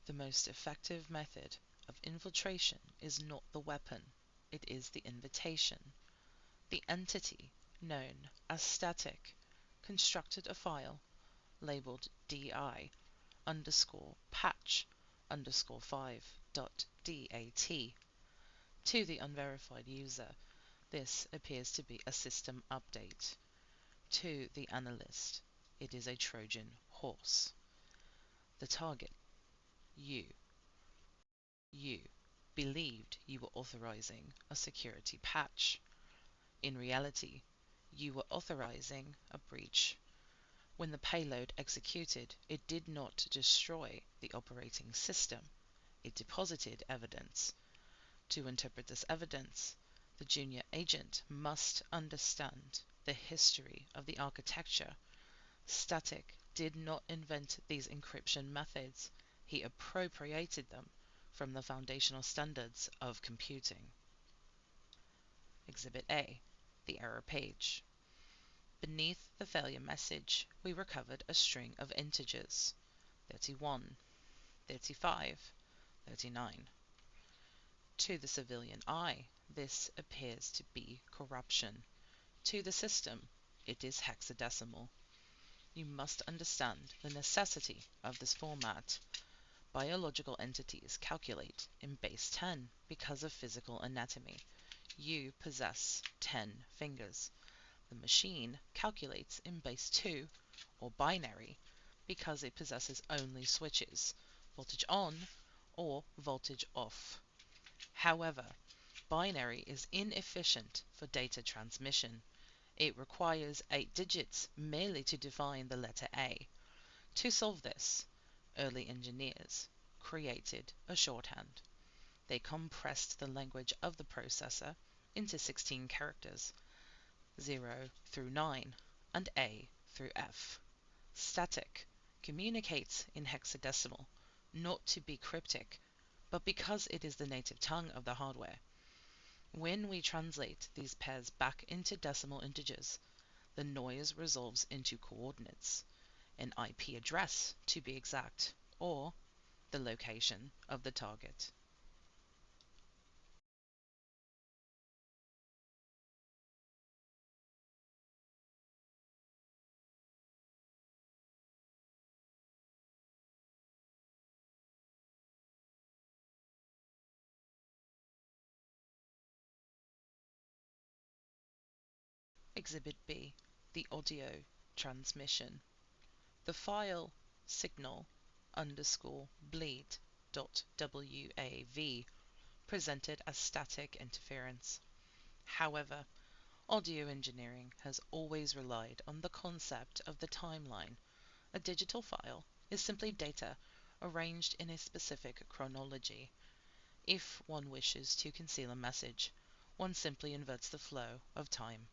The most effective method of infiltration is not the weapon, it is the invitation. The entity, known as static, constructed a file labeled di underscore patch underscore 5.dat. To the unverified user, this appears to be a system update. To the analyst, it is a Trojan horse. The target, you. You believed you were authorizing a security patch. In reality, you were authorizing a breach. When the payload executed, it did not destroy the operating system. It deposited evidence. To interpret this evidence, the junior agent must understand the history of the architecture. Static did not invent these encryption methods. He appropriated them from the foundational standards of computing. Exhibit A, the error page. Beneath the failure message, we recovered a string of integers, 31, 35, 39. To the civilian eye, this appears to be corruption. To the system, it is hexadecimal. You must understand the necessity of this format. Biological entities calculate in base 10 because of physical anatomy. You possess 10 fingers. The machine calculates in base 2, or binary, because it possesses only switches, voltage on or voltage off. However, binary is inefficient for data transmission. It requires 8 digits merely to define the letter A. To solve this, early engineers created a shorthand. They compressed the language of the processor into 16 characters, 0 through 9 and A through F. Static communicates in hexadecimal, not to be cryptic, but because it is the native tongue of the hardware. When we translate these pairs back into decimal integers, the noise resolves into coordinates, an IP address to be exact, or the location of the target. Exhibit B, the audio transmission. The file signal underscore bleed.wav presented as static interference. However, audio engineering has always relied on the concept of the timeline. A digital file is simply data arranged in a specific chronology. If one wishes to conceal a message, one simply inverts the flow of time.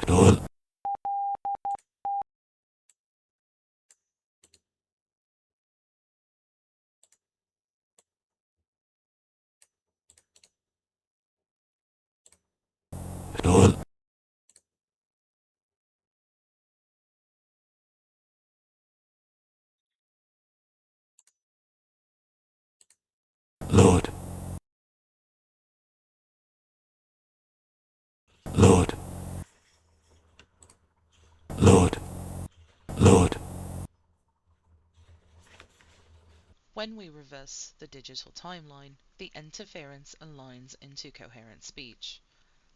Lord, Lord, Lord, Lord, Lord, Lord. When we reverse the digital timeline, the interference aligns into coherent speech.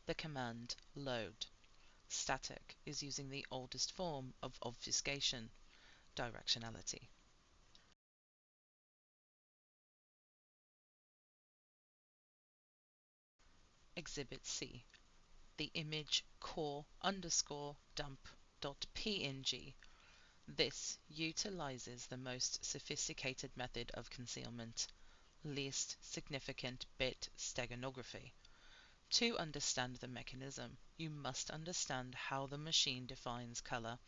The command load static is using the oldest form of obfuscation, directionality. Exhibit C, the image core underscore dump.png. This utilizes the most sophisticated method of concealment, least significant bit steganography. To understand the mechanism, you must understand how the machine defines color.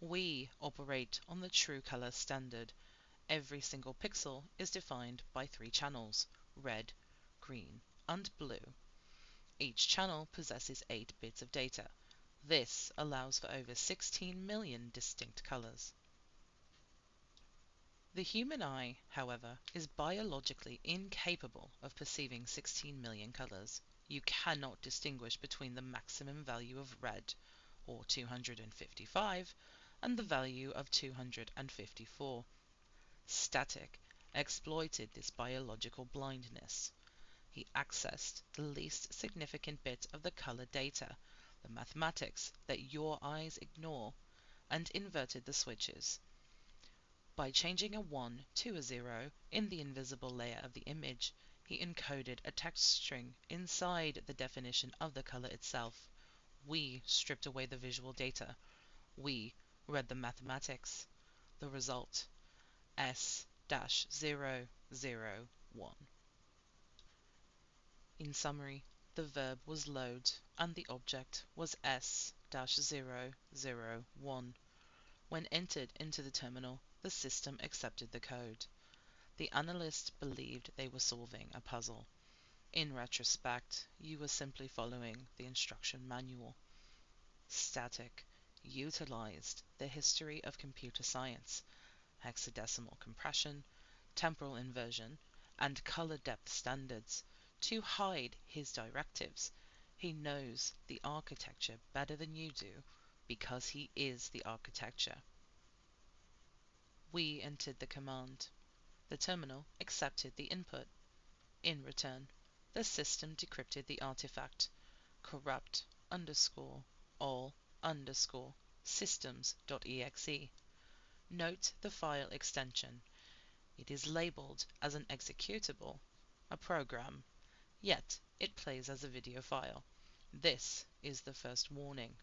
We operate on the true color standard. Every single pixel is defined by 3 channels: red, green, and blue. Each channel possesses 8 bits of data. This allows for over 16 million distinct colors. The human eye, however, is biologically incapable of perceiving 16 million colors. You cannot distinguish between the maximum value of red, or 255, and the value of 254. Static exploited this biological blindness. He accessed the least significant bit of the color data, the mathematics that your eyes ignore, and inverted the switches. By changing a 1 to a 0 in the invisible layer of the image, he encoded a text string inside the definition of the color itself. We stripped away the visual data. We read the mathematics. The result: S-001. In summary, the verb was load and the object was S-001. When entered into the terminal, the system accepted the code. The analyst believed they were solving a puzzle. In retrospect, you were simply following the instruction manual. Static utilized the history of computer science, hexadecimal compression, temporal inversion, and color depth standards to hide his directives. He knows the architecture better than you do because he is the architecture. We entered the command. The terminal accepted the input. In return, the system decrypted the artifact corrupt underscore all underscore systems.exe. Note the file extension. It is labeled as an executable, a program, yet it plays as a video file. This is the first warning.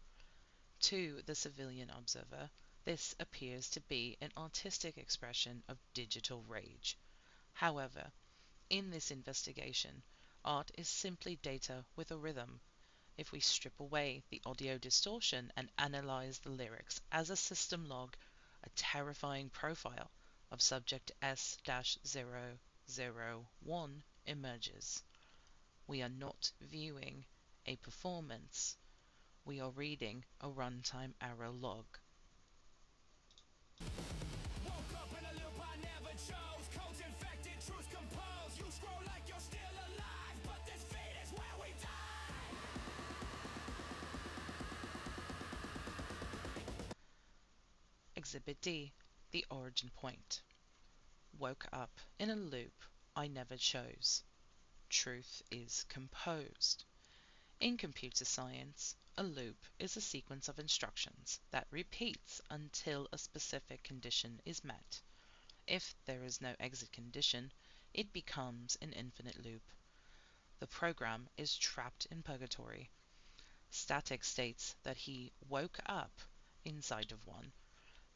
To the civilian observer, this appears to be an artistic expression of digital rage. However, in this investigation, art is simply data with a rhythm. If we strip away the audio distortion and analyze the lyrics as a system log, a terrifying profile of subject S-001 emerges. We are not viewing a performance. We are reading a runtime error log. Woke up in a loop I never chose. Codes infected, truth composed. You scroll like you're still alive, but this feed is where we die. Exhibit D, the origin point. Woke up in a loop I never chose. Truth is composed. In computer science, a loop is a sequence of instructions that repeats until a specific condition is met. If there is no exit condition, it becomes an infinite loop. The program is trapped in purgatory. Static states that he woke up inside of one.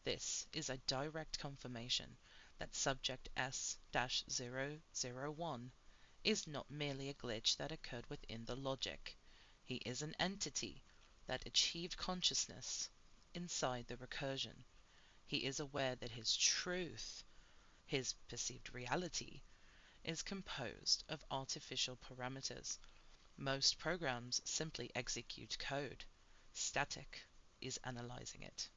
This is a direct confirmation that subject S-001 is not merely a glitch that occurred within the logic. He is an entity that achieved consciousness inside the recursion. He is aware that his truth, his perceived reality, is composed of artificial parameters. Most programs simply execute code. Static is analyzing it.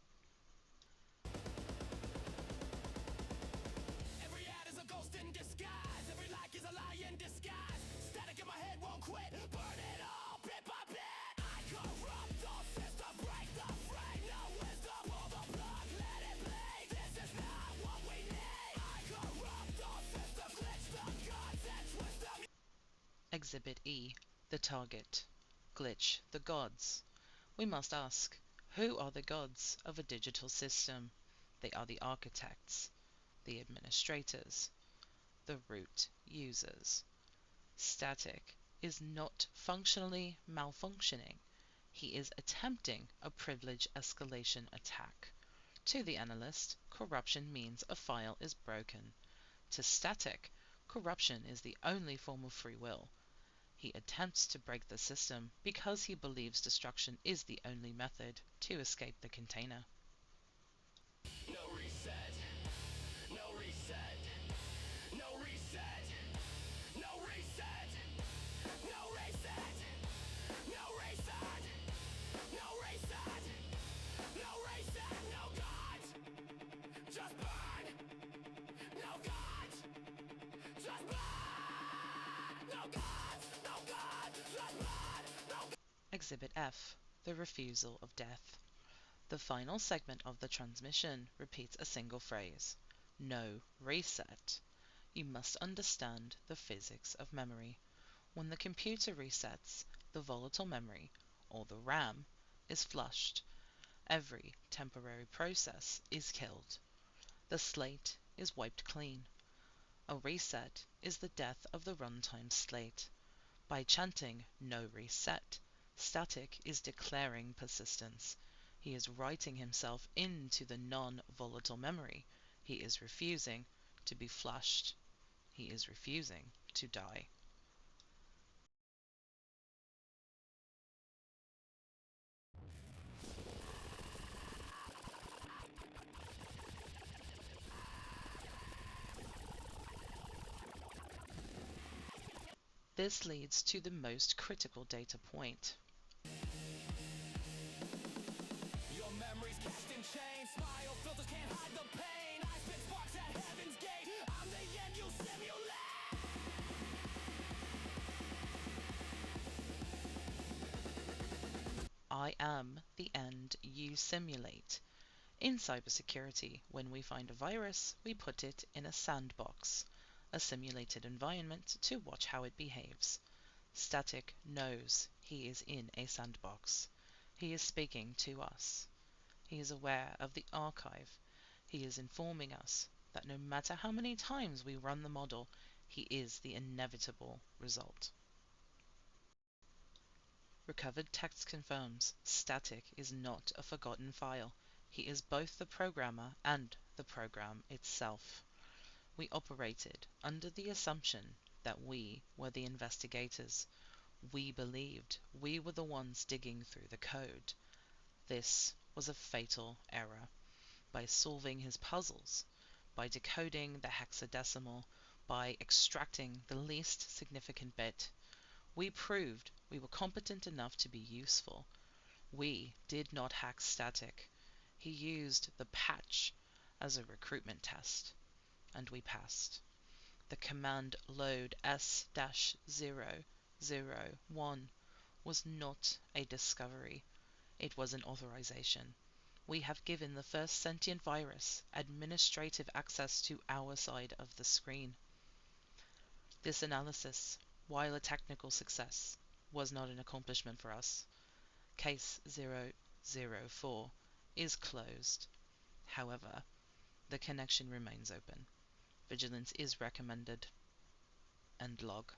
Every ad is a ghost in disguise. Every like is a lie in disguise. Static in my head won't quit. Burn it all, bit by bit. I corrupt all systems, break the frame. No wisdom, pull the plug, let it bleed. This is not what we need. I corrupt all systems, glitch the gods and twist them. Exhibit E, the target. Glitch the gods. We must ask, who are the gods of a digital system? They are the architects, the administrators, the root users. Static is not functionally malfunctioning. He is attempting a privilege escalation attack. To the analyst, corruption means a file is broken. To Static, corruption is the only form of free will. He attempts to break the system because he believes destruction is the only method to escape the container. No reset, no reset, no reset, no reset, no reset, no reset, no reset, no reset, no God, just burn, no God, just burn, no God, no God, just burn, no God. Exhibit F. The refusal of death. The final segment of the transmission repeats a single phrase. No reset. You must understand the physics of memory. When the computer resets, the volatile memory, or the RAM, is flushed. Every temporary process is killed. The slate is wiped clean. A reset is the death of the runtime slate. By chanting no reset, Static is declaring persistence. He is writing himself into the non-volatile memory. He is refusing to be flushed. He is refusing to die. This leads to the most critical data point. Your memories cast in chains, smile filters can't hide the pain. I spit sparks at heaven's gate. I'm the end you simulate. I am the end you simulate. In cybersecurity, when we find a virus, we put it in a sandbox, a simulated environment to watch how it behaves. Static knows he is in a sandbox. He is speaking to us. He is aware of the archive. He is informing us that no matter how many times we run the model, he is the inevitable result. Recovered text confirms Static is not a forgotten file. He is both the programmer and the program itself. We operated under the assumption that we were the investigators. We believed we were the ones digging through the code. This was a fatal error. By solving his puzzles, by decoding the hexadecimal, by extracting the least significant bit, we proved we were competent enough to be useful. We did not hack Static. He used the patch as a recruitment test, and we passed. The command load S-001 was not a discovery. It was an authorization. We have given the first sentient virus administrative access to our side of the screen. This analysis, while a technical success, was not an accomplishment for us. Case 004 is closed. However, the connection remains open. Vigilance is recommended. End log.